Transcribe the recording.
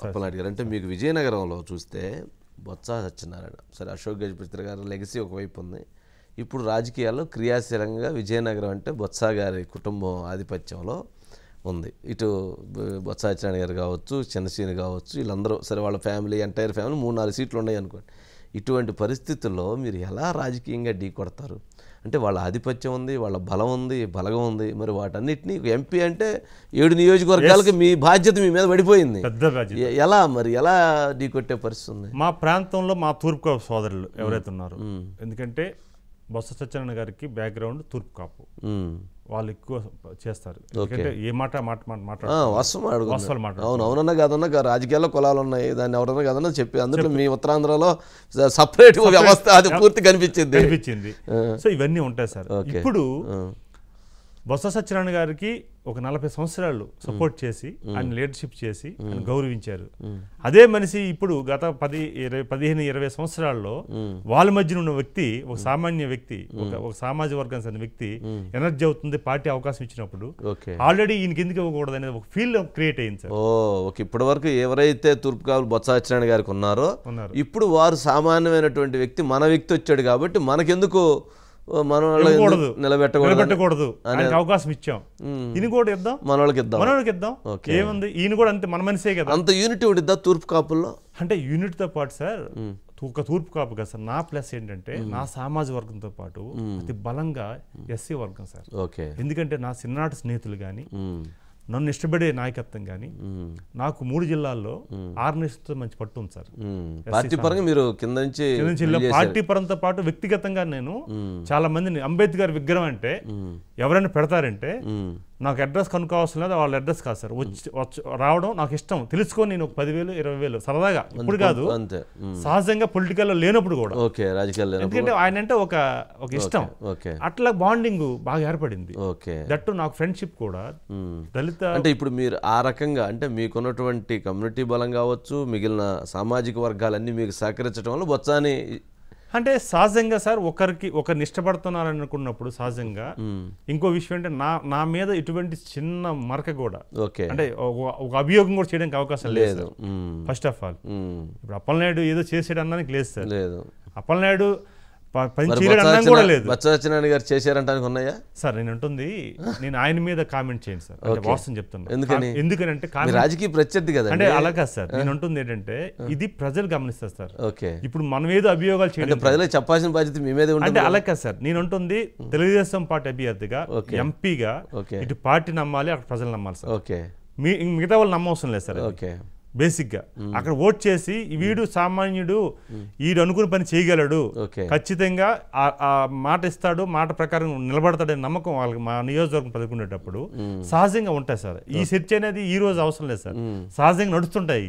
అప్పలనాయుడు గారు. అంటే మీకు విజయనగరంలో చూస్తే బొత్స సత్యనారాయణ, సరే అశోక్ గజపతి గారు లెగసీ ఒకవైపు ఉంది. ఇప్పుడు రాజకీయాల్లో క్రియాశీలంగా విజయనగరం అంటే బొత్స గారి కుటుంబం ఆధిపత్యంలో ఉంది. ఇటు బొత్స సత్యనారాయణ గారు కావచ్చు, చిన్నసీని కావచ్చు, వీళ్ళందరూ సరే వాళ్ళ ఫ్యామిలీ ఎంటైర్ ఫ్యామిలీ 3-4 సీట్లు ఉన్నాయి అనుకోండి. ఇటువంటి పరిస్థితుల్లో మీరు ఎలా రాజకీయంగా ఢీ కొడతారు? అంటే వాళ్ళ ఆధిపత్యం ఉంది, వాళ్ళ బలం ఉంది, బలగం ఉంది. మరి వాటన్నిటినీ ఎంపీ అంటే 7 నియోజకవర్గాలకి మీ బాధ్యత మీ మీద పడిపోయింది. పెద్ద బాధ్యత. ఎలా ఢీ కొట్టే పరిస్థితి ఉంది? మా ప్రాంతంలో మా తూర్పు సోదరులు ఎవరైతే ఉన్నారో, ఎందుకంటే బొత్స సత్యనారాయణ గారికి బ్యాక్గ్రౌండ్ తూర్పు కాపు, వాళ్ళు ఎక్కువ చేస్తారు. ఎందుకంటే ఏ అవునన్నా కాదన్నా రాజకీయాల్లో కులాలు ఉన్నాయి, దాన్ని ఎవరన్నా కాదన్నా చెప్పి అందులో మీ ఉత్తరాంధ్రలో సపరేట్ వ్యవస్థ అది పూర్తి కనిపించింది. సో ఇవన్నీ ఉంటాయి సార్. ఇప్పుడు బొత్స సత్యనారాయణ గారికి ఒక 40 సంవత్సరాలు సపోర్ట్ చేసి ఆయన లీడర్షిప్ చేసి ఆయన గౌరవించారు. అదే మనిషి ఇప్పుడు గత 15-20 సంవత్సరాల్లో వాళ్ళ మధ్యన ఉన్న వ్యక్తి, ఒక సామాన్య వ్యక్తి, ఒక సామాజిక వర్గానికి చెందిన వ్యక్తి ఎనర్జీ అవుతుంది, పార్టీ అవకాశం ఇచ్చినప్పుడు ఆల్రెడీ ఈయనకి ఎందుకు ఇవ్వకూడదు అనేది ఒక ఫీల్ క్రియేట్ అయింది సార్. ఇప్పటి వరకు ఎవరైతే తూర్పు కాపులు బొత్స సత్యనారాయణ గారికి ఉన్నారో ఇప్పుడు వారు సామాన్యమైనటువంటి వ్యక్తి, మన వ్యక్తి వచ్చాడు కాబట్టి మనకెందుకు నిలబెట్టకూడదు అవకాశం ఇచ్చాం, ఈయన కూడా ఇద్దాం, మనోళ్ళకి ఇద్దాం. ఏముంది, ఈయన కూడా అంతే మన మనిషే కదా. అంత యూనిటీ ఉండిద్దా తూర్పు కాపుల్లో? అంటే యూనిట్తో పాటు సార్, ఒక తూర్పు కాపు కదా సార్, నా ప్లస్ ఏంటంటే నా సామాజిక వర్గంతో పాటు అతి బలంగా ఎస్సీ వర్గం సార్. ఎందుకంటే నా చిన్ననాటి స్నేహితులు కానీ, నన్ను ఇష్టపడే నాయకత్వం కానీ, నాకు 3 జిల్లాల్లో ఆర్గనైజేషన్తో మంచి పట్టు ఉంది సార్. పార్టీ పరంగా మీరు కింద నుంచి పార్టీ పరంతో పాటు వ్యక్తిగతంగా నేను చాలా మందిని, అంబేద్కర్ విగ్రహం అంటే ఎవరైనా పెడతారంటే నాకు అడ్రస్ కనుక్కోవాల్సిన లేదు, వాళ్ళ అడ్రస్ కాదు సార్, వచ్చి రావడం నాకు ఇష్టం, తెలుసుకొని నేను 10,000-20,000 సరదాగా, ఇప్పుడు కాదు సహజంగా పొలిటికల్లో లేనప్పుడు కూడా, ఎందుకంటే ఆయన అంటే ఒక ఇష్టం, అట్లా బాండింగ్ బాగా ఏర్పడింది. దట్టు నాకు ఫ్రెండ్షిప్ కూడా దళిత. అంటే ఇప్పుడు మీరు ఆ రకంగా అంటే మీకున్నటువంటి కమ్యూనిటీ బలం కావచ్చు, మిగిలిన సామాజిక వర్గాలన్నీ మీకు సహకరించడం వల్ల బొత్సాని అంటే సహజంగా సార్ ఒకరిని ఇష్టపడుతున్నారు అనుకున్నప్పుడు సహజంగా ఇంకో విషయం అంటే నా మీద ఇటువంటి చిన్న మరక కూడా, అంటే ఒక అభియోగం కూడా చేయడానికి అవకాశం లేదు. ఫస్ట్ ఆఫ్ ఆల్ ఇప్పుడు అప్పలనాయుడు ఏదో చేసాడు అన్నానికి లేదు సార్. అప్పలనాయుడు బొత్స సత్యనారాయణ గారు చేశారంటానికి ఉన్నాయా సార్? నేను అంటుంది, నేను ఆయన మీద కామెంట్ చేయండి సార్, వాస్తవం చెప్తున్నా. ఎందుకంటే రాజకీయ ప్రత్యర్థి కదా అంటే అలాగా సార్. నేను అంటుంది ఏంటంటే ఇది ప్రజలు గమనిస్తారు సార్. ఇప్పుడు మనం ఏదో అభియోగాలు చేయడం ప్రజలకు చెప్పాల్సిన బాధ్యత మీ మీద అంటే అలాగా సార్. నేను అంటుంది తెలుగుదేశం పార్టీ అభ్యర్థిగా, ఎంపీగా ఇటు పార్టీ నమ్మాలి, అక్కడ ప్రజలు నమ్మాలి సార్. మిగతా వాళ్ళు నమ్మవసరం లేదు సార్. బేసిక్గా అక్కడ ఓట్ చేసి వీడు సామాన్యుడు, వీడు అనుకున్న పని చేయగలడు, ఖచ్చితంగా ఆ మాట ఇస్తాడు, మాట ప్రకారం నిలబడతాడని నమ్మకం వాళ్ళకి మా నియోజకవర్గం పదుకునేటప్పుడు సహజంగా ఉంటాయి సార్. ఈ చర్చ అనేది ఈ రోజు అవసరం లేదు సార్, సహజంగా నడుస్తుంటాయి.